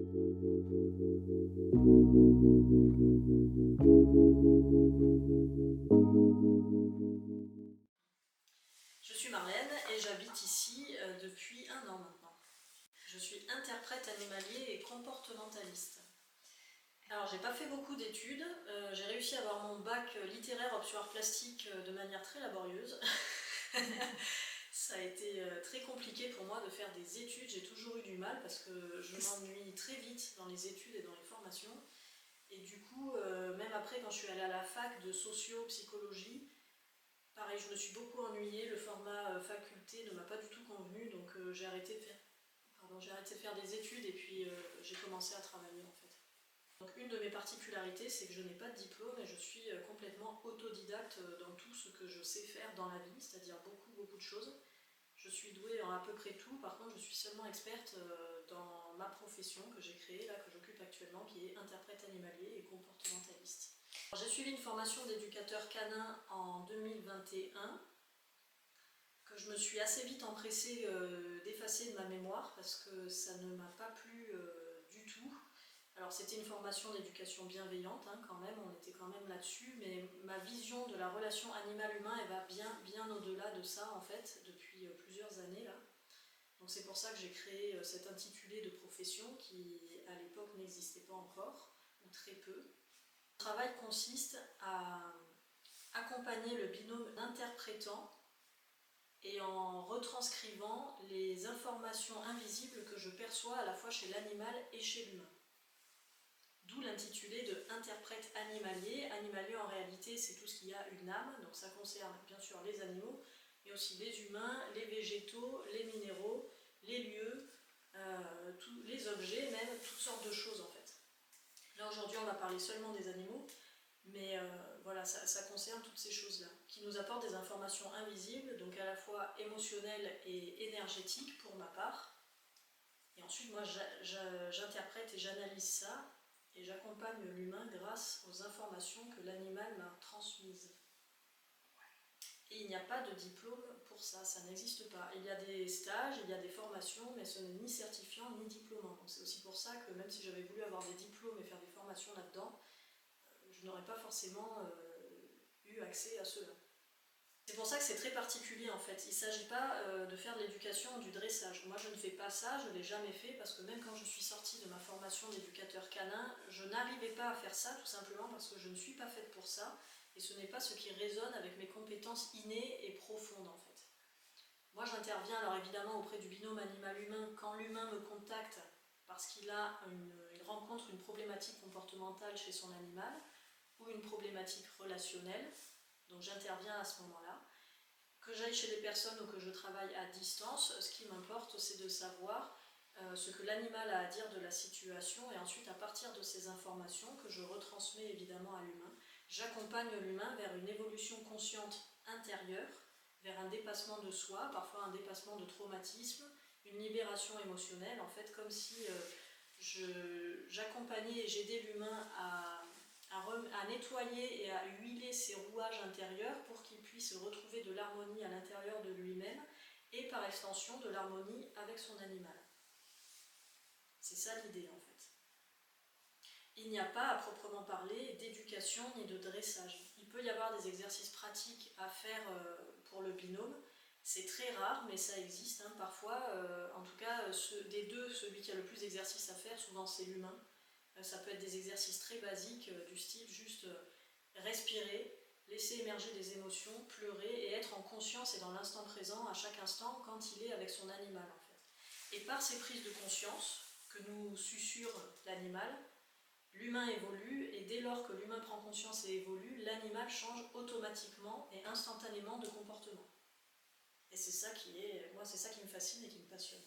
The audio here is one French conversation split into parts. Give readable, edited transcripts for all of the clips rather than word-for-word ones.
Je suis Marlène et j'habite ici depuis 1 an maintenant. Je suis interprète animalier et comportementaliste. Alors j'ai pas fait beaucoup d'études, j'ai réussi à avoir mon bac littéraire option art plastique de manière très laborieuse. Ça a été très compliqué pour moi de faire des études, j'ai toujours eu du mal parce que je m'ennuie très vite dans les études et dans les formations. Et du coup, même après quand je suis allée à la fac de socio-psychologie, pareil, je me suis beaucoup ennuyée, le format faculté ne m'a pas du tout convenu, donc j'ai arrêté de faire des études et puis j'ai commencé à travailler en fait. Donc une de mes particularités, c'est que je n'ai pas de diplôme et je suis complètement autodidacte dans tout ce que je sais faire dans la vie, c'est-à-dire beaucoup de choses. Je suis douée en à peu près tout, par contre je suis seulement experte dans ma profession que j'ai créée, là, que j'occupe actuellement, qui est interprète animalier et comportementaliste. J'ai suivi une formation d'éducateur canin en 2021, que je me suis assez vite empressée d'effacer de ma mémoire parce que ça ne m'a pas plu du tout. Alors c'était une formation d'éducation bienveillante quand même, on était quand même là-dessus, mais ma vision de la relation animal-humain, elle va bien au-delà de ça en fait, depuis plusieurs années là. Donc c'est pour ça que j'ai créé cet intitulé de profession qui à l'époque n'existait pas encore, ou très peu. Le travail consiste à accompagner le binôme interprétant et en retranscrivant les informations invisibles que je perçois à la fois chez l'animal et chez l'humain. D'où l'intitulé de interprète animalier. Animalier en réalité c'est tout ce qui a une âme, donc ça concerne bien sûr les animaux, mais aussi les humains, les végétaux, les minéraux, les lieux, les objets, même toutes sortes de choses en fait. Là aujourd'hui on va parler seulement des animaux, mais voilà, ça concerne toutes ces choses-là, qui nous apportent des informations invisibles, donc à la fois émotionnelles et énergétiques pour ma part. Et ensuite moi j'interprète et j'analyse ça, et j'accompagne l'humain grâce aux informations que l'animal m'a transmises. Et il n'y a pas de diplôme pour ça, ça n'existe pas. Il y a des stages, il y a des formations, mais ce n'est ni certifiant ni diplômant. Donc c'est aussi pour ça que même si j'avais voulu avoir des diplômes et faire des formations là-dedans, je n'aurais pas forcément eu accès à cela. C'est pour ça que c'est très particulier en fait. Il ne s'agit pas de faire de l'éducation ou du dressage. Moi je ne fais pas ça, je ne l'ai jamais fait parce que même quand je suis sortie de ma formation d'éducateur canin, je n'arrivais pas à faire ça tout simplement parce que je ne suis pas faite pour ça et ce n'est pas ce qui résonne avec mes compétences innées et profondes en fait. Moi j'interviens alors évidemment auprès du binôme animal-humain quand l'humain me contacte parce qu'il a il rencontre une problématique comportementale chez son animal ou une problématique relationnelle. Donc j'interviens à ce moment-là. Que j'aille chez des personnes ou que je travaille à distance, ce qui m'importe c'est de savoir ce que l'animal a à dire de la situation et ensuite à partir de ces informations que je retransmets évidemment à l'humain, j'accompagne l'humain vers une évolution consciente intérieure, vers un dépassement de soi, parfois un dépassement de traumatisme, une libération émotionnelle, en fait comme si j'accompagnais et j'aidais l'humain à nettoyer et à huiler ses rouages intérieurs pour qu'il puisse retrouver de l'harmonie à l'intérieur de lui-même et par extension de l'harmonie avec son animal. C'est ça l'idée en fait. Il n'y a pas à proprement parler d'éducation ni de dressage. Il peut y avoir des exercices pratiques à faire pour le binôme. C'est très rare, mais ça existe parfois. En tout cas, des deux, celui qui a le plus d'exercices à faire, souvent c'est l'humain. Ça peut être des exercices très basiques du style juste respirer, laisser émerger des émotions, pleurer et être en conscience et dans l'instant présent à chaque instant quand il est avec son animal en fait. Et par ces prises de conscience que nous susurre l'animal, l'humain évolue et dès lors que l'humain prend conscience et évolue, l'animal change automatiquement et instantanément de comportement. Et c'est ça moi c'est ça qui me fascine et qui me passionne.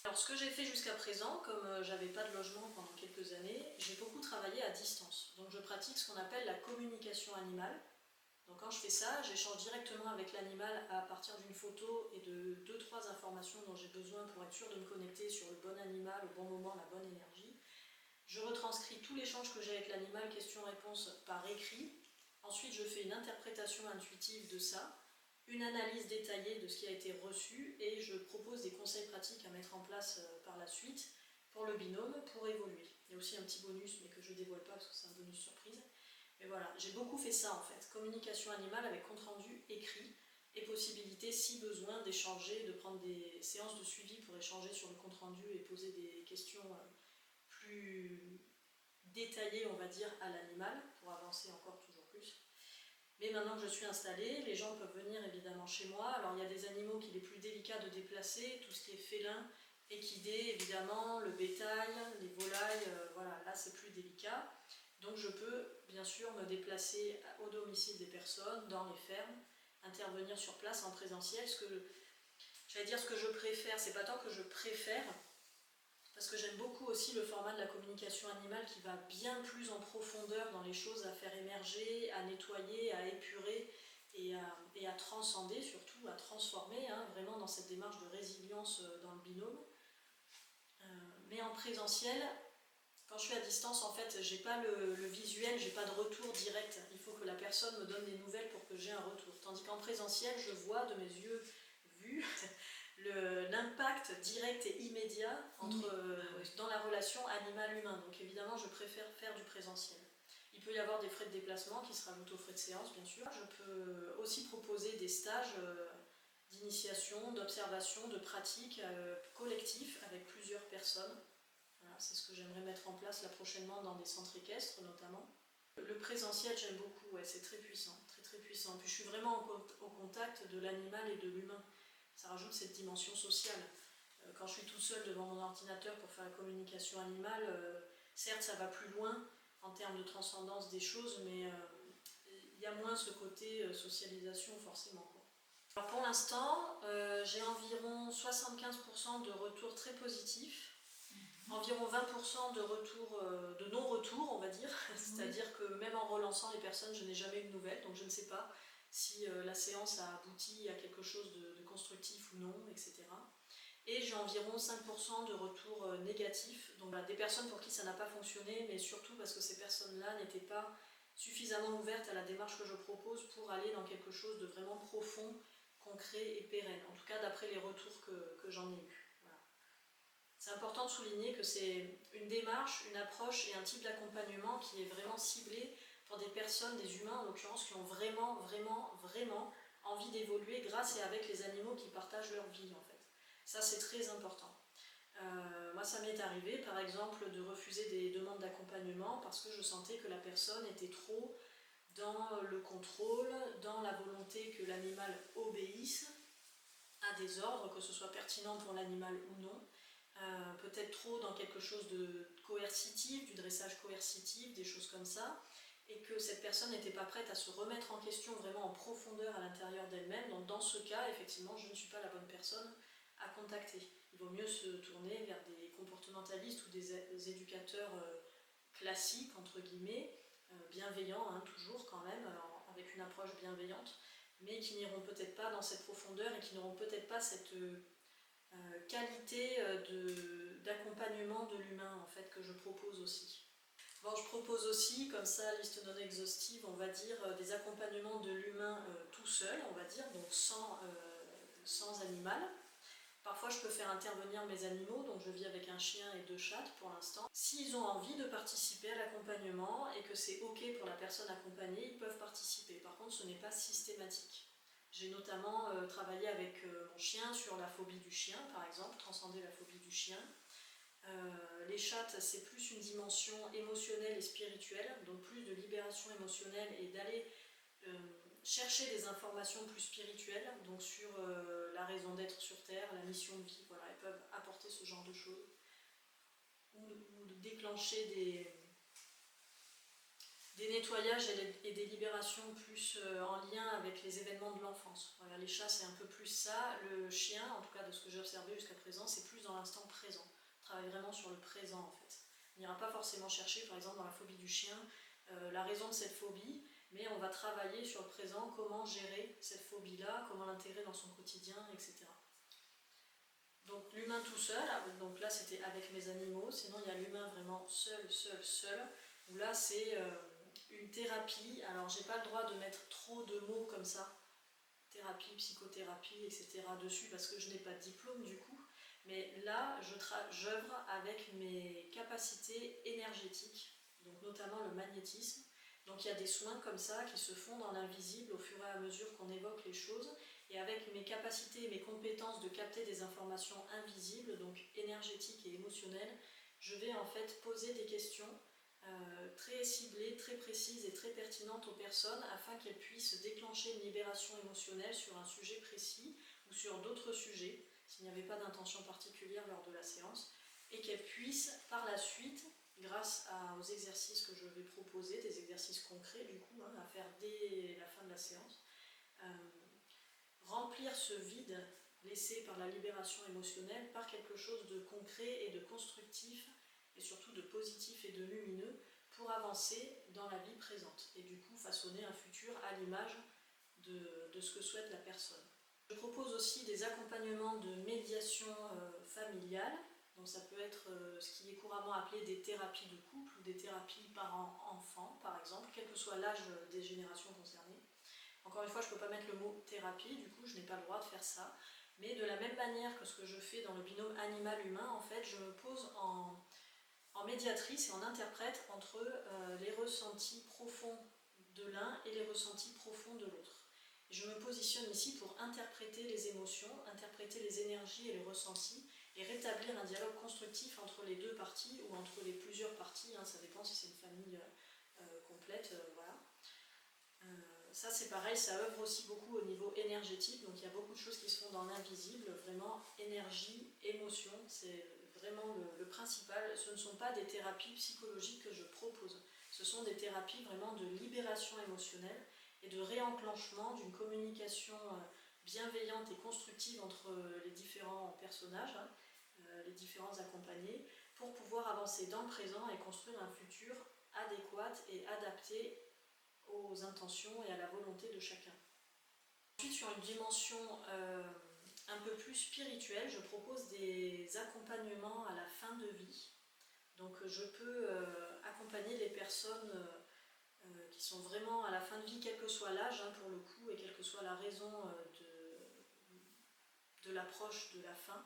Alors ce que j'ai fait jusqu'à présent, comme j'avais pas de logement pendant quelques années, j'ai beaucoup travaillé à distance. Donc je pratique ce qu'on appelle la communication animale. Donc quand je fais ça, j'échange directement avec l'animal à partir d'une photo et de 2-3 informations dont j'ai besoin pour être sûr de me connecter sur le bon animal, au bon moment, la bonne énergie. Je retranscris tout l'échange que j'ai avec l'animal, question-réponse par écrit. Ensuite je fais une interprétation intuitive de ça, une analyse détaillée de ce qui a été reçu et je propose des conseils pratiques à mettre en place par la suite pour le binôme, pour évoluer. Il y a aussi un petit bonus, mais que je ne dévoile pas parce que c'est un bonus surprise. Mais voilà, j'ai beaucoup fait ça en fait, communication animale avec compte-rendu écrit et possibilité, si besoin, d'échanger, de prendre des séances de suivi pour échanger sur le compte-rendu et poser des questions plus détaillées, on va dire, à l'animal, pour avancer encore toujours plus. Mais maintenant que je suis installée, les gens peuvent venir évidemment chez moi. Alors il y a des animaux qu'il est plus délicat de déplacer, tout ce qui est félin, équidé, évidemment, le bétail, les volailles, voilà, là c'est plus délicat. Donc je peux bien sûr me déplacer au domicile des personnes, dans les fermes, intervenir sur place en présentiel. Ce que je préfère, c'est pas tant que je préfère, parce que j'aime beaucoup aussi le format de la communication animale qui va bien plus en profondeur dans les choses à faire émerger, à nettoyer, à épurer et à transcender, surtout à transformer, hein, vraiment dans cette démarche de résilience dans le binôme. Mais en présentiel, quand je suis à distance, en fait, j'ai pas le visuel, j'ai pas de retour direct. Il faut que la personne me donne des nouvelles pour que j'ai un retour. Tandis qu'en présentiel, je vois de mes yeux vus l'impact direct et immédiat dans la relation animal-humain. Donc évidemment, je préfère faire du présentiel. Il peut y avoir des frais de déplacement qui se rajoutent aux frais de séance, bien sûr. Je peux aussi proposer des stages d'initiation, d'observation, de pratique collectifs avec plusieurs personnes. Voilà, c'est ce que j'aimerais mettre en place là prochainement dans des centres équestres notamment. Le présentiel, j'aime beaucoup, ouais, c'est très puissant, très très puissant. Puis je suis vraiment au contact de l'animal et de l'humain. Ça rajoute cette dimension sociale. Quand je suis toute seule devant mon ordinateur pour faire la communication animale, certes ça va plus loin en termes de transcendance des choses, mais il y a moins ce côté socialisation forcément. Alors pour l'instant, j'ai environ 75% de retours très positifs, environ 20% de non-retour, on va dire, c'est-à-dire que même en relançant les personnes, je n'ai jamais eu de nouvelles, donc je ne sais pas si la séance a abouti à quelque chose de constructif ou non, etc. Et j'ai environ 5% de retours négatifs, donc des personnes pour qui ça n'a pas fonctionné, mais surtout parce que ces personnes-là n'étaient pas suffisamment ouvertes à la démarche que je propose pour aller dans quelque chose de vraiment profond, concret et pérenne, en tout cas d'après les retours que j'en ai eus. Voilà. C'est important de souligner que c'est une démarche, une approche et un type d'accompagnement qui est vraiment ciblé pour des personnes, des humains en l'occurrence, qui ont vraiment envie d'évoluer grâce et avec les animaux qui partagent leur vie en fait. Ça c'est très important. Moi ça m'est arrivé par exemple de refuser des demandes d'accompagnement parce que je sentais que la personne était trop dans le contrôle, dans la volonté que l'animal obéisse à des ordres, que ce soit pertinent pour l'animal ou non. Peut-être trop dans quelque chose de coercitif, du dressage coercitif, des choses comme ça, et que cette personne n'était pas prête à se remettre en question vraiment en profondeur à l'intérieur d'elle-même. Donc dans ce cas, effectivement, je ne suis pas la bonne personne à contacter. Il vaut mieux se tourner vers des comportementalistes ou des éducateurs classiques, entre guillemets, bienveillants, hein, toujours quand même, avec une approche bienveillante, mais qui n'iront peut-être pas dans cette profondeur et qui n'auront peut-être pas cette qualité d'accompagnement de l'humain en fait que je propose aussi. Bon, je propose aussi, comme ça, liste non exhaustive, on va dire, des accompagnements de l'humain tout seul, on va dire, donc sans animal. Parfois, je peux faire intervenir mes animaux, donc je vis avec un chien et 2 chattes pour l'instant. S'ils ont envie de participer à l'accompagnement et que c'est OK pour la personne accompagnée, ils peuvent participer. Par contre, ce n'est pas systématique. J'ai notamment travaillé avec mon chien sur la phobie du chien, par exemple, transcender la phobie du chien. Les chattes, c'est plus une dimension émotionnelle et spirituelle, donc plus de libération émotionnelle et d'aller chercher des informations plus spirituelles, donc sur la raison d'être sur Terre, la mission de vie, voilà, elles peuvent apporter ce genre de choses, ou de déclencher des nettoyages et des libérations plus en lien avec les événements de l'enfance. Voilà, les chats, c'est un peu plus ça. Le chien, en tout cas de ce que j'ai observé jusqu'à présent, c'est plus dans l'instant présent. On travaille vraiment sur le présent en fait. On n'ira pas forcément chercher, par exemple dans la phobie du chien, la raison de cette phobie, mais on va travailler sur le présent, comment gérer cette phobie-là, comment l'intégrer dans son quotidien, etc. Donc l'humain tout seul, donc là c'était avec mes animaux, sinon il y a l'humain vraiment seul, où là c'est une thérapie. Alors j'ai pas le droit de mettre trop de mots comme ça, thérapie, psychothérapie, etc. dessus, parce que je n'ai pas de diplôme du coup, Mais là, j'œuvre avec mes capacités énergétiques, donc notamment le magnétisme. Donc il y a des soins comme ça qui se font dans l'invisible au fur et à mesure qu'on évoque les choses. Et avec mes capacités et mes compétences de capter des informations invisibles, donc énergétiques et émotionnelles, je vais en fait poser des questions très ciblées, très précises et très pertinentes aux personnes afin qu'elles puissent déclencher une libération émotionnelle sur un sujet précis ou sur d'autres sujets, s'il n'y avait pas d'intention particulière lors de la séance, et qu'elles puissent par la suite, grâce aux exercices que je vais proposer, des exercices concrets du coup, à faire dès la fin de la séance, remplir ce vide laissé par la libération émotionnelle par quelque chose de concret et de constructif, et surtout de positif et de lumineux, pour avancer dans la vie présente, et du coup façonner un futur à l'image de ce que souhaite la personne. Je propose aussi des accompagnements de médiation familiale, donc ça peut être ce qui est couramment appelé des thérapies de couple ou des thérapies parents-enfants par exemple, quel que soit l'âge des générations concernées. Encore une fois, je ne peux pas mettre le mot thérapie, du coup je n'ai pas le droit de faire ça, mais de la même manière que ce que je fais dans le binôme animal-humain, en fait, je me pose en médiatrice et en interprète entre les ressentis profonds de l'un et les ressentis profonds de l'autre. Je me positionne ici pour interpréter les émotions, interpréter les énergies et les ressentis, et rétablir un dialogue constructif entre les deux parties ou entre les plusieurs parties, ça dépend si c'est une famille complète, voilà. Ça c'est pareil, ça œuvre aussi beaucoup au niveau énergétique, donc il y a beaucoup de choses qui se font dans l'invisible, vraiment énergie, émotion, c'est vraiment le principal. Ce ne sont pas des thérapies psychologiques que je propose, ce sont des thérapies vraiment de libération émotionnelle et de réenclenchement d'une communication bienveillante et constructive entre les différents personnages, les différents accompagnés, pour pouvoir avancer dans le présent et construire un futur adéquat et adapté aux intentions et à la volonté de chacun. Ensuite, sur une dimension un peu plus spirituelle, je propose des accompagnements à la fin de vie. Donc je peux accompagner les personnes qui sont vraiment à la fin de vie, quel que soit l'âge pour le coup, et quelle que soit la raison de l'approche de la fin,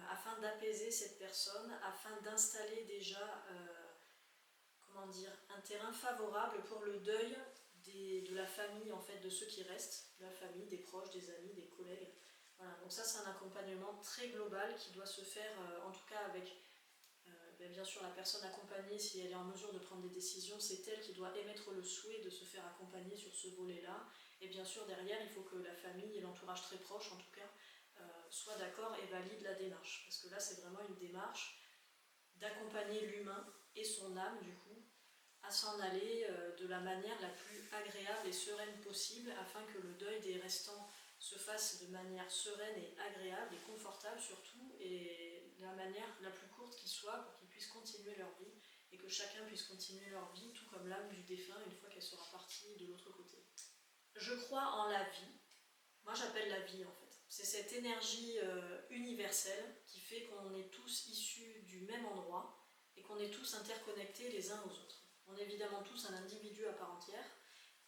afin d'apaiser cette personne, afin d'installer déjà un terrain favorable pour le deuil de la famille, en fait, de ceux qui restent, de la famille, des proches, des amis, des collègues. Voilà, donc ça c'est un accompagnement très global qui doit se faire, en tout cas avec bien sûr la personne accompagnée, si elle est en mesure de prendre des décisions, c'est elle qui doit émettre le souhait de se faire accompagner sur ce volet-là. Et bien sûr derrière, il faut que la famille et l'entourage très proche, en tout cas, soient d'accord et valident la démarche. Parce que là c'est vraiment une démarche d'accompagner l'humain et son âme du coup, à s'en aller de la manière la plus agréable et sereine possible, afin que le deuil des restants se fasse de manière sereine et agréable et confortable surtout, et de la manière la plus courte qui soit, pour qu'ils puissent continuer leur vie, et que chacun puisse continuer leur vie, tout comme l'âme du défunt, une fois qu'elle sera partie de l'autre côté. Je crois en la vie. Moi j'appelle la vie en fait. C'est cette énergie universelle qui fait qu'on est tous issus du même endroit et qu'on est tous interconnectés les uns aux autres. On est évidemment tous un individu à part entière,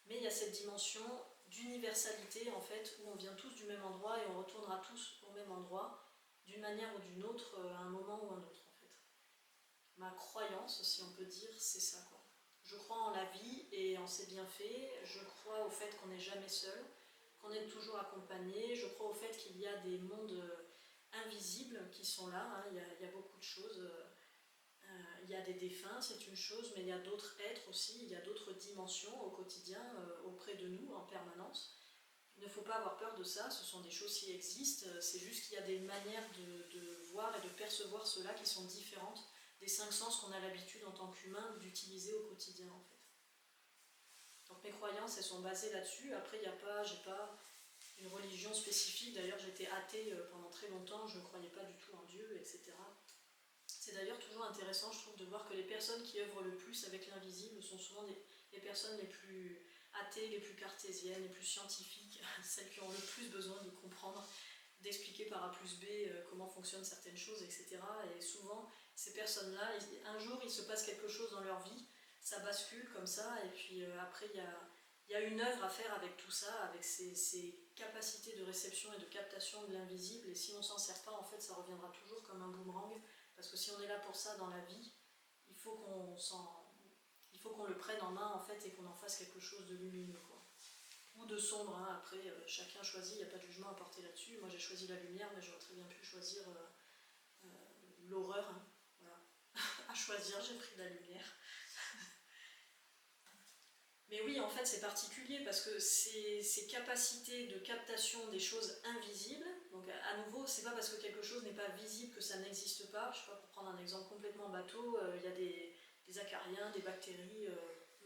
mais il y a cette dimension d'universalité en fait, où on vient tous du même endroit et on retournera tous au même endroit, d'une manière ou d'une autre, à un moment ou un autre en fait. Ma croyance, si on peut dire, c'est ça quoi. Je crois en la vie et en ses bienfaits, je crois au fait qu'on n'est jamais seul, qu'on est toujours accompagné, je crois au fait qu'il y a des mondes invisibles qui sont là, il y a beaucoup de choses. Il y a des défunts, c'est une chose, mais il y a d'autres êtres aussi, il y a d'autres dimensions au quotidien, auprès de nous, en permanence. Il ne faut pas avoir peur de ça, ce sont des choses qui existent, c'est juste qu'il y a des manières de voir et de percevoir cela qui sont différentes des 5 sens qu'on a l'habitude en tant qu'humain d'utiliser au quotidien en fait. Donc mes croyances, elles sont basées là-dessus. Après, j'ai pas une religion spécifique, d'ailleurs j'étais athée pendant très longtemps, je ne croyais pas du tout en Dieu, etc. C'est d'ailleurs toujours intéressant, je trouve, de voir que les personnes qui œuvrent le plus avec l'invisible sont souvent les personnes les plus athées, les plus cartésiennes, les plus scientifiques, celles qui ont le plus besoin de comprendre, d'expliquer par A plus B comment fonctionnent certaines choses, etc. Et souvent, ces personnes-là, un jour, il se passe quelque chose dans leur vie, ça bascule comme ça, et puis après, il y a une œuvre à faire avec tout ça, avec ces capacités de réception et de captation de l'invisible, et si on s'en sert pas, en fait, ça reviendra toujours comme un boomerang, parce que si on est là pour ça dans la vie, il faut qu'on le prenne en main, en fait, et qu'on en fasse quelque chose de lumineux, quoi. Ou de sombre, hein. Après, chacun choisit, il n'y a pas de jugement à porter là-dessus. Moi, j'ai choisi la lumière, mais j'aurais très bien pu choisir l'horreur, hein. Voilà. À choisir, j'ai pris la lumière. Mais oui, en fait, c'est particulier parce que ces capacités de captation des choses invisibles, donc à nouveau, c'est pas parce que quelque chose n'est pas visible que ça n'existe pas. Je sais pas, pour prendre un exemple complètement bateau, il y a des acariens, des bactéries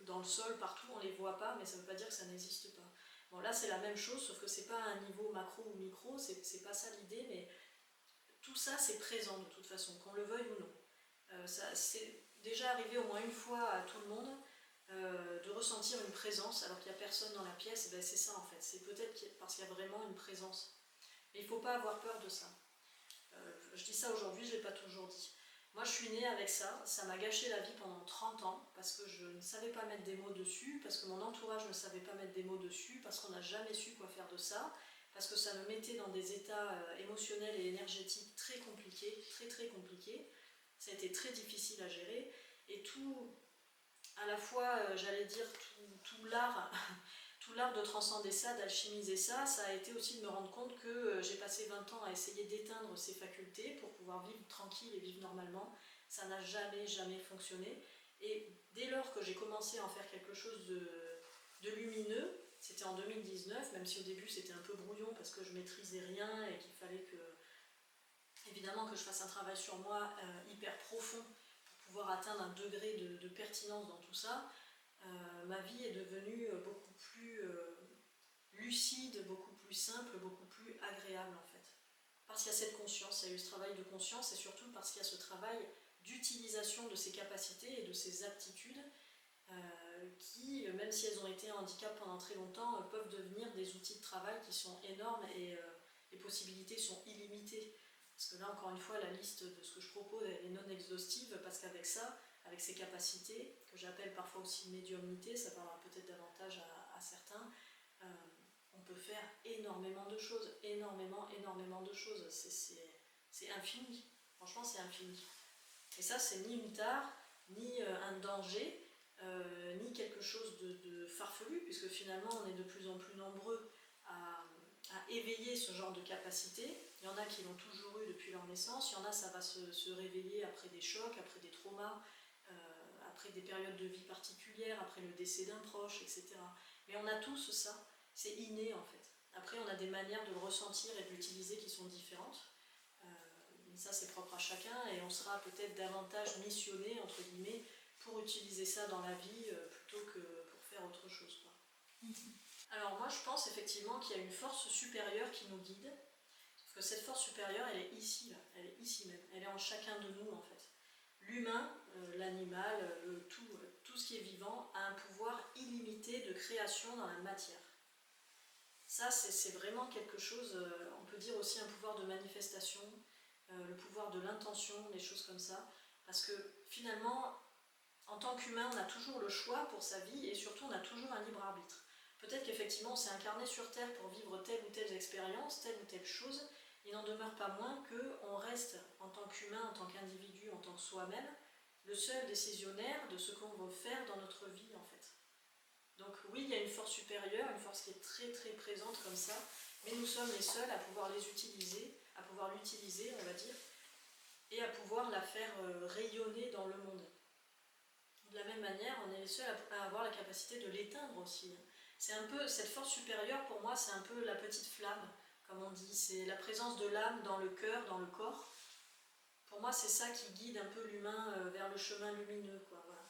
dans le sol, partout, on les voit pas, mais ça veut pas dire que ça n'existe pas. Bon, là, c'est la même chose, sauf que c'est pas à un niveau macro ou micro, c'est pas ça l'idée, mais tout ça, c'est présent de toute façon, qu'on le veuille ou non. C'est déjà arrivé au moins une fois à tout le monde de ressentir une présence alors qu'il n'y a personne dans la pièce. Et ben c'est ça en fait, c'est peut-être parce qu'il y a vraiment une présence. Mais il ne faut pas avoir peur de ça. Je dis ça aujourd'hui, je ne l'ai pas toujours dit. Moi je suis née avec ça, ça m'a gâché la vie pendant 30 ans parce que je ne savais pas mettre des mots dessus, parce que mon entourage ne savait pas mettre des mots dessus, parce qu'on n'a jamais su quoi faire de ça, parce que ça me mettait dans des états émotionnels et énergétiques très compliqués, très compliqués. Ça a été très difficile à gérer et tout, à la fois, j'allais dire, tout l'art de transcender ça, d'alchimiser ça, ça a été aussi de me rendre compte que j'ai passé 20 ans à essayer d'éteindre ces facultés pour pouvoir vivre tranquille et vivre normalement. Ça n'a jamais fonctionné. Et dès lors que j'ai commencé à en faire quelque chose de lumineux, c'était en 2019, même si au début c'était un peu brouillon parce que je maîtrisais rien et qu'il fallait que, évidemment, que je fasse un travail sur moi hyper profond pour pouvoir atteindre un degré de pertinence dans tout ça. Ma vie est devenue beaucoup plus lucide, beaucoup plus simple, beaucoup plus agréable en fait. Parce qu'il y a cette conscience, il y a eu ce travail de conscience et surtout parce qu'il y a ce travail d'utilisation de ces capacités et de ces aptitudes qui, même si elles ont été un handicap pendant très longtemps, peuvent devenir des outils de travail qui sont énormes et les possibilités sont illimitées. Parce que là, encore une fois, la liste de ce que je propose, elle est non exhaustive parce qu'avec ça, avec ces capacités, que j'appelle parfois aussi médiumnité, ça parlera peut-être davantage à certains, on peut faire énormément de choses, énormément de choses. C'est infini, franchement c'est infini. Et ça, c'est ni une tare, ni un danger, ni quelque chose de farfelu, puisque finalement on est de plus en plus nombreux à éveiller ce genre de capacité. Il y en a qui l'ont toujours eu depuis leur naissance, il y en a ça va se réveiller après des chocs, après des traumas, après des périodes de vie particulières, après le décès d'un proche, etc. Mais on a tous ça, c'est inné en fait. Après on a des manières de le ressentir et de l'utiliser qui sont différentes. Mais ça c'est propre à chacun et on sera peut-être davantage missionné, entre guillemets, pour utiliser ça dans la vie plutôt que pour faire autre chose, quoi. Alors moi je pense effectivement qu'il y a une force supérieure qui nous guide, sauf que cette force supérieure elle est ici, là, elle est ici même, elle est en chacun de nous en fait. L'humain, l'animal, tout ce qui est vivant a un pouvoir illimité de création dans la matière. Ça c'est vraiment quelque chose, on peut dire aussi un pouvoir de manifestation, le pouvoir de l'intention, des choses comme ça, parce que finalement, en tant qu'humain, on a toujours le choix pour sa vie et surtout on a toujours un libre arbitre. Peut-être qu'effectivement on s'est incarné sur Terre pour vivre telle ou telle expérience, telle ou telle chose, il n'en demeure pas moins qu'on reste en tant qu'humain, en tant qu'individu, en tant que soi-même, le seul décisionnaire de ce qu'on veut faire dans notre vie en fait. Donc oui, il y a une force supérieure, une force qui est très présente comme ça, mais nous sommes les seuls à pouvoir les utiliser, à pouvoir l'utiliser, on va dire, et à pouvoir la faire rayonner dans le monde. De la même manière, on est les seuls à avoir la capacité de l'éteindre aussi. C'est un peu, cette force supérieure, pour moi, c'est un peu la petite flamme, comme on dit, c'est la présence de l'âme dans le cœur, dans le corps. Pour moi, c'est ça qui guide un peu l'humain vers le chemin lumineux, quoi, voilà.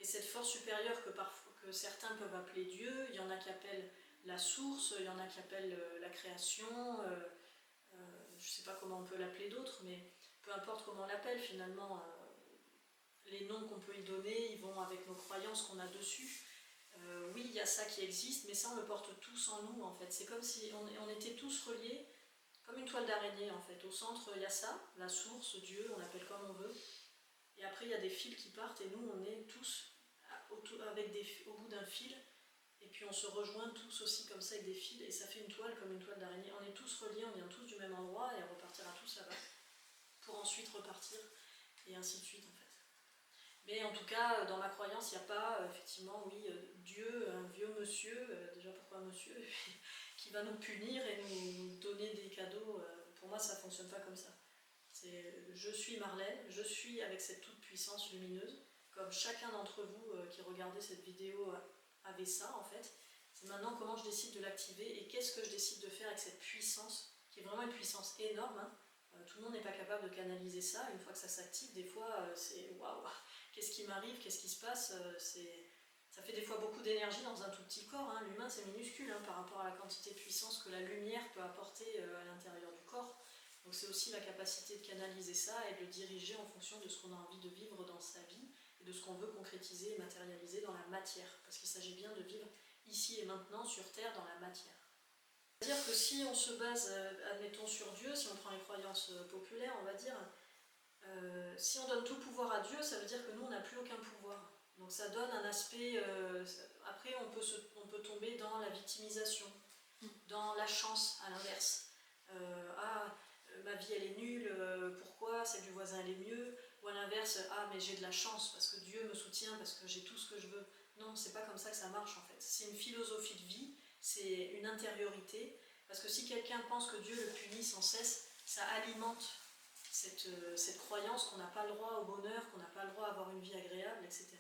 Et cette force supérieure que certains peuvent appeler Dieu, il y en a qui appellent la source, il y en a qui appellent la création, je ne sais pas comment on peut l'appeler d'autres, mais peu importe comment on l'appelle finalement, les noms qu'on peut y donner, ils vont avec nos croyances qu'on a dessus. Oui, il y a ça qui existe, mais ça on le porte tous en nous en fait. C'est comme si on était tous reliés, comme une toile d'araignée en fait. Au centre il y a ça, la source, Dieu, on l'appelle comme on veut. Et après il y a des fils qui partent et nous on est tous au bout d'un fil. et puis on se rejoint tous aussi comme ça avec des fils, et ça fait une toile comme une toile d'araignée. On est tous reliés, on vient tous du même endroit, et on repartira tous là-bas, pour ensuite repartir, et ainsi de suite en fait. Mais en tout cas, dans ma croyance, il n'y a pas, effectivement, oui, Dieu, un vieux monsieur, déjà pourquoi monsieur, qui va nous punir et nous donner des cadeaux. Pour moi, ça ne fonctionne pas comme ça. Je suis Marlène, je suis avec cette toute-puissance lumineuse, comme chacun d'entre vous qui regardez cette vidéo avait ça en fait. C'est maintenant comment je décide de l'activer et qu'est-ce que je décide de faire avec cette puissance, qui est vraiment une puissance énorme. Hein. Tout le monde n'est pas capable de canaliser ça. Une fois que ça s'active, des fois, c'est waouh, qu'est-ce qui m'arrive, qu'est-ce qui se passe, ça fait des fois beaucoup d'énergie dans un tout petit corps. Hein. L'humain, c'est minuscule hein, par rapport à la quantité de puissance que la lumière peut apporter à l'intérieur du corps. Donc c'est aussi la capacité de canaliser ça et de le diriger en fonction de ce qu'on a envie de vivre dans sa vie et de ce qu'on veut concrétiser et matérialiser dans la matière. Parce qu'il s'agit bien de vivre ici et maintenant sur Terre dans la matière. C'est-à-dire que si on se base, admettons, sur Dieu, si on prend les croyances populaires, on va dire, si on donne tout pouvoir à Dieu, ça veut dire que nous, on n'a plus aucun pouvoir. Donc ça donne un aspect... après, on peut tomber dans la victimisation, dans la chance, à l'inverse. Ma vie, elle est nulle, pourquoi celle du voisin, elle est mieux? Ou à l'inverse, mais j'ai de la chance, parce que Dieu me soutient, parce que j'ai tout ce que je veux. Non, c'est pas comme ça que ça marche, en fait. C'est une philosophie de vie, c'est une intériorité, parce que si quelqu'un pense que Dieu le punit sans cesse, ça alimente cette croyance qu'on n'a pas le droit au bonheur, qu'on n'a pas le droit à avoir une vie agréable, etc.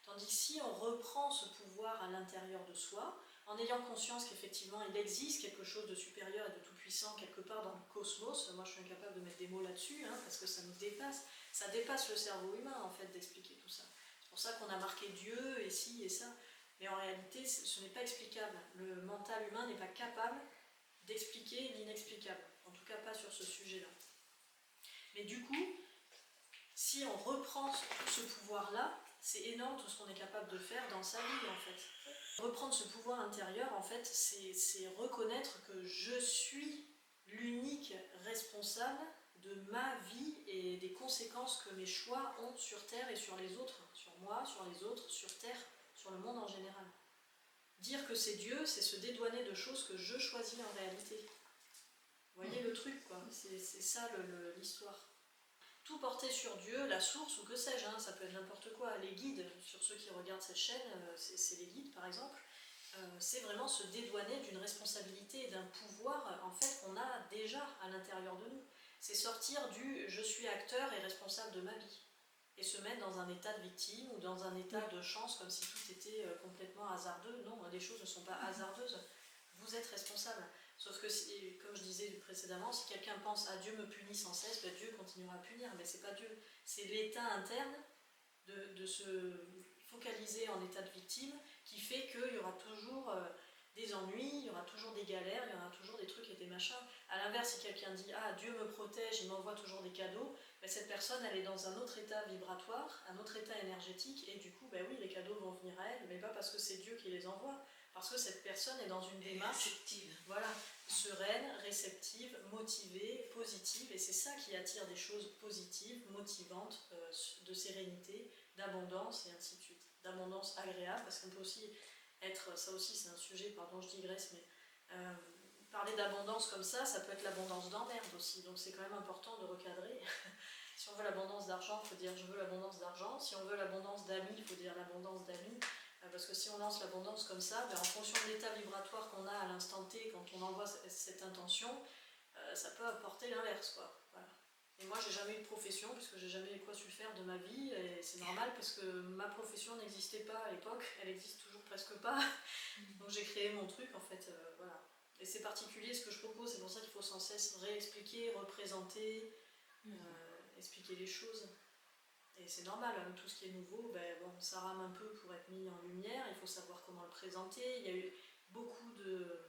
Tandis que si on reprend ce pouvoir à l'intérieur de soi, en ayant conscience qu'effectivement il existe quelque chose de supérieur et de tout puissant quelque part dans le cosmos, moi je suis incapable de mettre des mots là-dessus, hein, parce que ça nous dépasse, ça dépasse le cerveau humain en fait d'expliquer tout ça. C'est pour ça qu'on a marqué Dieu et ci et ça, mais en réalité ce n'est pas explicable. Le mental humain n'est pas capable d'expliquer l'inexplicable, en tout cas pas sur ce sujet-là. Mais du coup, si on reprend ce pouvoir-là, c'est énorme tout ce qu'on est capable de faire dans sa vie en fait. Reprendre ce pouvoir intérieur, en fait, c'est reconnaître que je suis l'unique responsable de ma vie et des conséquences que mes choix ont sur Terre et sur les autres, sur moi, sur les autres, sur Terre, sur le monde en général. Dire que c'est Dieu, c'est se dédouaner de choses que je choisis en réalité. Vous voyez le truc, quoi. C'est ça l'histoire. Tout porter sur Dieu, la source ou que sais-je, hein, ça peut être n'importe quoi. Les guides, sur ceux qui regardent cette chaîne, c'est les guides par exemple, c'est vraiment se dédouaner d'une responsabilité et d'un pouvoir en fait qu'on a déjà à l'intérieur de nous. C'est sortir du je suis acteur et responsable de ma vie et se mettre dans un état de victime ou dans un état de chance comme si tout était complètement hasardeux. Non, les choses ne sont pas hasardeuses, vous êtes responsable. Sauf que, comme je disais précédemment, si quelqu'un pense « ah, Dieu me punit sans cesse », Dieu continuera à punir, mais c'est pas Dieu. C'est l'état interne de se focaliser en état de victime qui fait qu'il y aura toujours des ennuis, il y aura toujours des galères, il y aura toujours des trucs et des machins. A l'inverse, si quelqu'un dit « ah, Dieu me protège, il m'envoie toujours des cadeaux », cette personne, elle est dans un autre état vibratoire, un autre état énergétique, et du coup, oui, les cadeaux vont venir à elle, mais pas parce que c'est Dieu qui les envoie, parce que cette personne est dans une démarche voilà, sereine, réceptive, motivée, positive, et c'est ça qui attire des choses positives, motivantes, de sérénité, d'abondance, et ainsi de suite. D'abondance agréable, parce qu'on peut aussi être, ça aussi c'est un sujet, pardon je digresse, mais parler d'abondance comme ça peut être l'abondance d'emmerde aussi, donc c'est quand même important de recadrer. Si on veut l'abondance d'argent, il faut dire je veux l'abondance d'argent, si on veut l'abondance d'amis, il faut dire l'abondance d'amis. Parce que si on lance l'abondance comme ça, en fonction de l'état vibratoire qu'on a à l'instant T, quand on envoie cette intention, ça peut apporter l'inverse, quoi. Voilà. Et moi, j'ai jamais eu de profession, puisque j'ai jamais quoi su faire de ma vie, et c'est normal, parce que ma profession n'existait pas à l'époque, elle existe toujours presque pas, donc j'ai créé mon truc, en fait, voilà. Et c'est particulier ce que je propose, c'est pour ça qu'il faut sans cesse réexpliquer, représenter, expliquer les choses. Et c'est normal, hein, tout ce qui est nouveau, ça rame un peu pour être mis en lumière, il faut savoir comment le présenter. Il y a eu beaucoup de...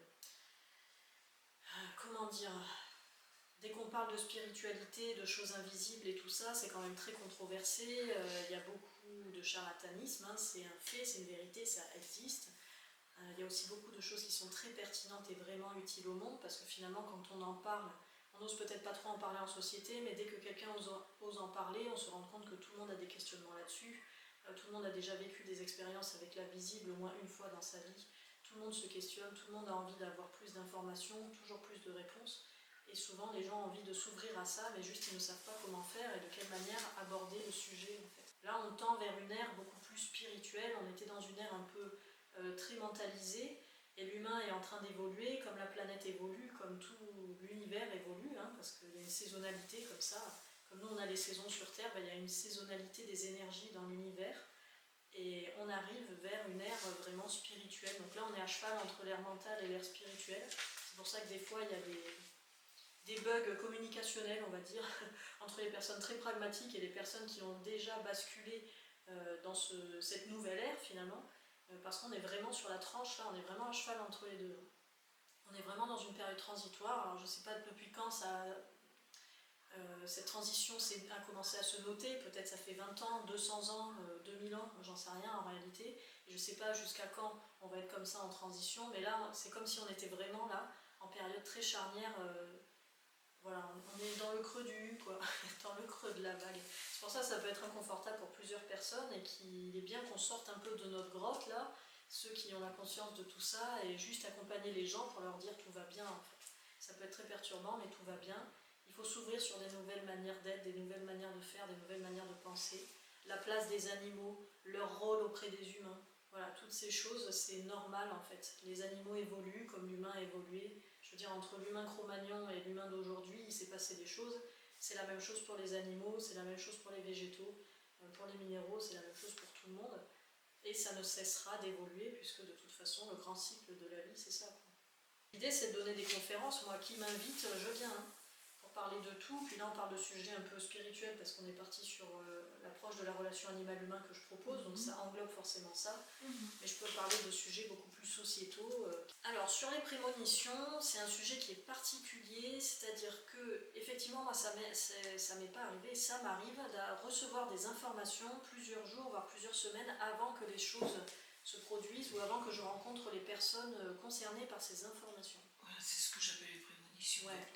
comment dire... Dès qu'on parle de spiritualité, de choses invisibles et tout ça, c'est quand même très controversé. Il y a beaucoup de charlatanisme, hein, c'est un fait, c'est une vérité, ça existe. Il y a aussi beaucoup de choses qui sont très pertinentes et vraiment utiles au monde, parce que finalement, quand on en parle, on n'ose peut-être pas trop en parler en société, mais dès que quelqu'un ose en parler, on se rend compte que tout le monde a des questionnements là-dessus, tout le monde a déjà vécu des expériences avec l'invisible au moins une fois dans sa vie, tout tout le monde se questionne, tout le monde a envie d'avoir plus d'informations, toujours plus de réponses. Et souvent, les gens ont envie de s'ouvrir à ça, mais juste ils ne savent pas comment faire et de quelle manière aborder le sujet. En fait. Là, on tend vers une ère beaucoup plus spirituelle. On était dans une ère un peu très mentalisée. Et l'humain est en train d'évoluer, comme la planète évolue, comme tout l'univers évolue, hein, parce qu'il y a une saisonnalité comme ça. Comme nous, on a des saisons sur Terre, il y a une saisonnalité des énergies dans l'univers. Et on arrive vers une ère vraiment spirituelle. Donc là, on est à cheval entre l'ère mentale et l'ère spirituelle. C'est pour ça que des fois, il y a des bugs communicationnels, on va dire, entre les personnes très pragmatiques et les personnes qui ont déjà basculé dans cette nouvelle ère, finalement. Parce qu'on est vraiment sur la tranche, là, on est vraiment à cheval entre les deux. On est vraiment dans une période transitoire. Alors, je ne sais pas depuis quand cette transition a commencé à se noter, peut-être ça fait 20 ans, 200 ans, 2000 ans, j'en sais rien en réalité. Et je ne sais pas jusqu'à quand on va être comme ça en transition, mais là, c'est comme si on était vraiment là, en période très charnière. Voilà, on est dans le creux du U, quoi, dans le creux de la vague. C'est pour ça que ça peut être inconfortable pour plusieurs personnes et qu'il est bien qu'on sorte un peu de notre grotte, là, ceux qui ont la conscience de tout ça, et juste accompagner les gens pour leur dire tout va bien, en fait. Ça peut être très perturbant, mais tout va bien. Il faut s'ouvrir sur des nouvelles manières d'être, des nouvelles manières de faire, des nouvelles manières de penser. La place des animaux, leur rôle auprès des humains. Voilà, toutes ces choses, c'est normal, en fait. Les animaux évoluent comme l'humain a évolué. Je veux dire, entre l'humain Cro-Magnon et l'humain d'aujourd'hui, il s'est passé des choses. C'est la même chose pour les animaux, c'est la même chose pour les végétaux, pour les minéraux, c'est la même chose pour tout le monde. Et ça ne cessera d'évoluer, puisque de toute façon, le grand cycle de la vie, c'est ça. L'idée, c'est de donner des conférences. Moi, qui m'invite, je viens, hein, pour parler de tout. Puis là, on parle de sujets un peu spirituels, parce qu'on est parti sur l'approche de la relation animal-humain que je propose, donc ça englobe forcément ça. Mais je peux parler de sujets beaucoup plus sociétaux. Alors, sur les prémonitions, c'est un sujet qui est particulier, c'est-à-dire que, effectivement, moi, ça m'est pas arrivé, ça m'arrive de recevoir des informations plusieurs jours, voire plusieurs semaines avant que les choses se produisent ou avant que je rencontre les personnes concernées par ces informations. Voilà, c'est ce que j'appelle les prémonitions. Ouais.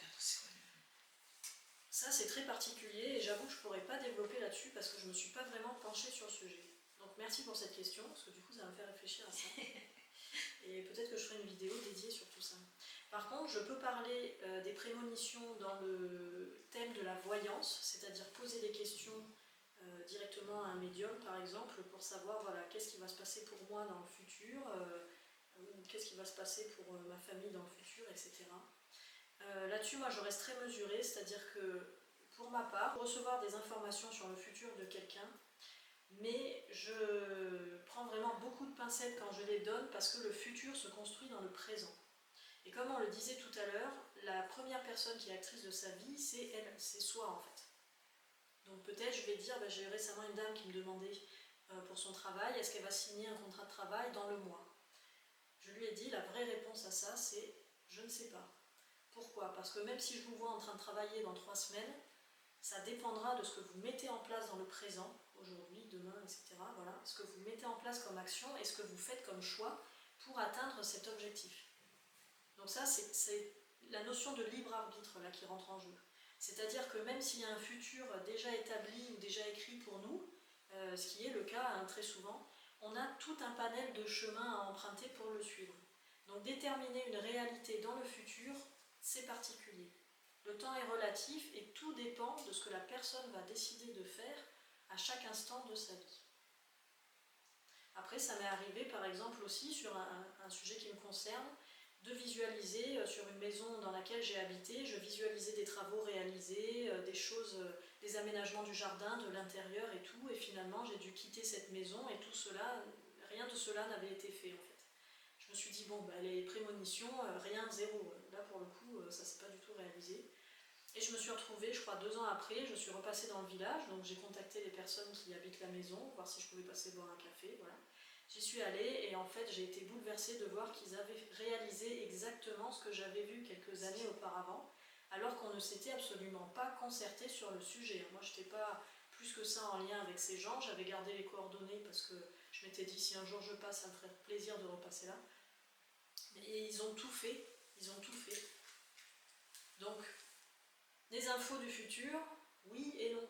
Ça, c'est très particulier et j'avoue que je ne pourrais pas développer là-dessus parce que je ne me suis pas vraiment penchée sur le sujet. Donc merci pour cette question, parce que du coup ça va me faire réfléchir à ça. Et peut-être que je ferai une vidéo dédiée sur tout ça. Par contre, je peux parler des prémonitions dans le thème de la voyance, c'est-à-dire poser des questions directement à un médium par exemple, pour savoir voilà, qu'est-ce qui va se passer pour moi dans le futur, ou qu'est-ce qui va se passer pour ma famille dans le futur, etc. Là-dessus, moi je reste très mesurée, c'est-à-dire que pour ma part, recevoir des informations sur le futur de quelqu'un, mais je prends vraiment beaucoup de pincettes quand je les donne parce que le futur se construit dans le présent. Et comme on le disait tout à l'heure, la première personne qui est actrice de sa vie, c'est elle, c'est soi en fait. Donc peut-être je vais dire, j'ai eu récemment une dame qui me demandait pour son travail, est-ce qu'elle va signer un contrat de travail dans le mois? Je lui ai dit, la vraie réponse à ça, c'est je ne sais pas. Pourquoi? Parce que même si je vous vois en train de travailler dans 3 semaines, ça dépendra de ce que vous mettez en place dans le présent, aujourd'hui, demain, etc. Voilà, ce que vous mettez en place comme action et ce que vous faites comme choix pour atteindre cet objectif. Donc ça, c'est la notion de libre arbitre là qui rentre en jeu. C'est-à-dire que même s'il y a un futur déjà établi ou déjà écrit pour nous, ce qui est le cas hein, très souvent, on a tout un panel de chemins à emprunter pour le suivre. Donc déterminer une réalité dans le futur, c'est particulier. Le temps est relatif et tout dépend de ce que la personne va décider de faire à chaque instant de sa vie. Après, ça m'est arrivé par exemple aussi sur un sujet qui me concerne, de visualiser sur une maison dans laquelle j'ai habité, je visualisais des travaux réalisés, des choses, des aménagements du jardin, de l'intérieur et tout, et finalement j'ai dû quitter cette maison et tout cela, rien de cela n'avait été fait en fait. Je me suis dit, bon, les prémonitions, rien, zéro. Là, pour le coup, ça ne s'est pas du tout réalisé. Et je me suis retrouvée, je crois, 2 ans après, je suis repassée dans le village, donc j'ai contacté les personnes qui habitent la maison, voir si je pouvais passer boire un café, voilà. J'y suis allée et en fait, j'ai été bouleversée de voir qu'ils avaient réalisé exactement ce que j'avais vu quelques années auparavant, alors qu'on ne s'était absolument pas concerté sur le sujet. Moi, je n'étais pas plus que ça en lien avec ces gens, j'avais gardé les coordonnées parce que je m'étais dit, si un jour je passe, ça me ferait plaisir de repasser là. Et ils ont tout fait, ils ont tout fait. Donc, les infos du futur, oui et non.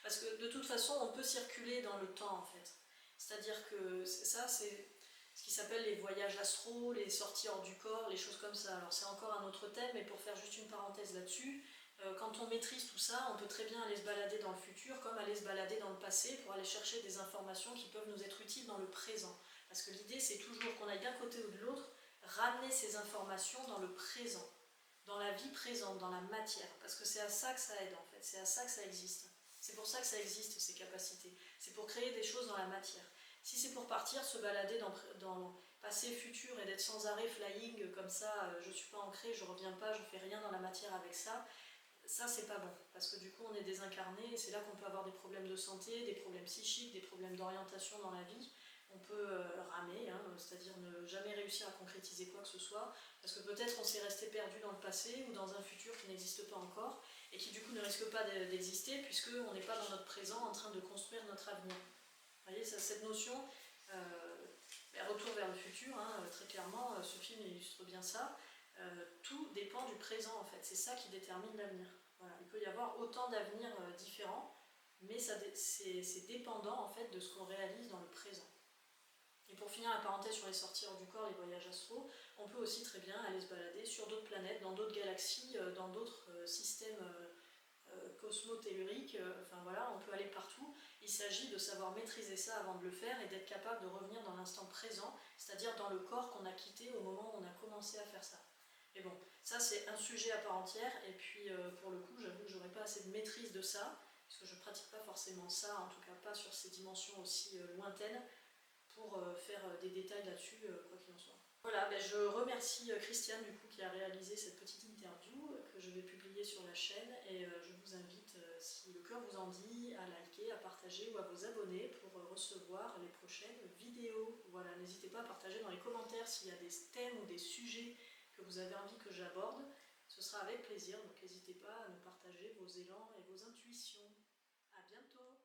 Parce que de toute façon, on peut circuler dans le temps en fait. C'est-à-dire que ça, c'est ce qui s'appelle les voyages astraux, les sorties hors du corps, les choses comme ça. Alors c'est encore un autre thème, mais pour faire juste une parenthèse là-dessus, quand on maîtrise tout ça, on peut très bien aller se balader dans le futur comme aller se balader dans le passé pour aller chercher des informations qui peuvent nous être utiles dans le présent. Parce que l'idée, c'est toujours qu'on aille d'un côté ou de l'autre, ramener ces informations dans le présent, dans la vie présente, dans la matière. Parce que c'est à ça que ça aide en fait, c'est à ça que ça existe. C'est pour ça que ça existe, ces capacités. C'est pour créer des choses dans la matière. Si c'est pour partir, se balader dans passé, futur et d'être sans arrêt flying comme ça, je ne suis pas ancré, je ne reviens pas, je ne fais rien dans la matière avec ça, ça c'est pas bon. Parce que du coup on est désincarné et c'est là qu'on peut avoir des problèmes de santé, des problèmes psychiques, des problèmes d'orientation dans la vie. On peut ramer, hein, c'est-à-dire ne jamais réussir à concrétiser quoi que ce soit, parce que peut-être on s'est resté perdu dans le passé ou dans un futur qui n'existe pas encore, et qui du coup ne risque pas d'exister, puisqu'on n'est pas dans notre présent en train de construire notre avenir. Vous voyez, cette notion, retour vers le futur, hein, très clairement, ce film illustre bien ça, tout dépend du présent en fait, c'est ça qui détermine l'avenir. Voilà. Il peut y avoir autant d'avenirs différents, mais c'est dépendant en fait de ce qu'on réalise dans le présent. Et pour finir la parenthèse sur les sorties hors du corps, les voyages astraux, on peut aussi très bien aller se balader sur d'autres planètes, dans d'autres galaxies, dans d'autres systèmes cosmotelluriques, enfin voilà, on peut aller partout. Il s'agit de savoir maîtriser ça avant de le faire et d'être capable de revenir dans l'instant présent, c'est-à-dire dans le corps qu'on a quitté au moment où on a commencé à faire ça. Mais bon, ça c'est un sujet à part entière, et puis pour le coup, j'avoue que j'aurais pas assez de maîtrise de ça, parce que je pratique pas forcément ça, en tout cas pas sur ces dimensions aussi lointaines, pour faire des détails là-dessus, quoi qu'il en soit. Voilà, je remercie Christiane du coup qui a réalisé cette petite interview que je vais publier sur la chaîne, et je vous invite, si le cœur vous en dit, à liker, à partager ou à vous abonner pour recevoir les prochaines vidéos. Voilà, n'hésitez pas à partager dans les commentaires s'il y a des thèmes ou des sujets que vous avez envie que j'aborde. Ce sera avec plaisir, donc n'hésitez pas à me partager vos élans et vos intuitions. À bientôt!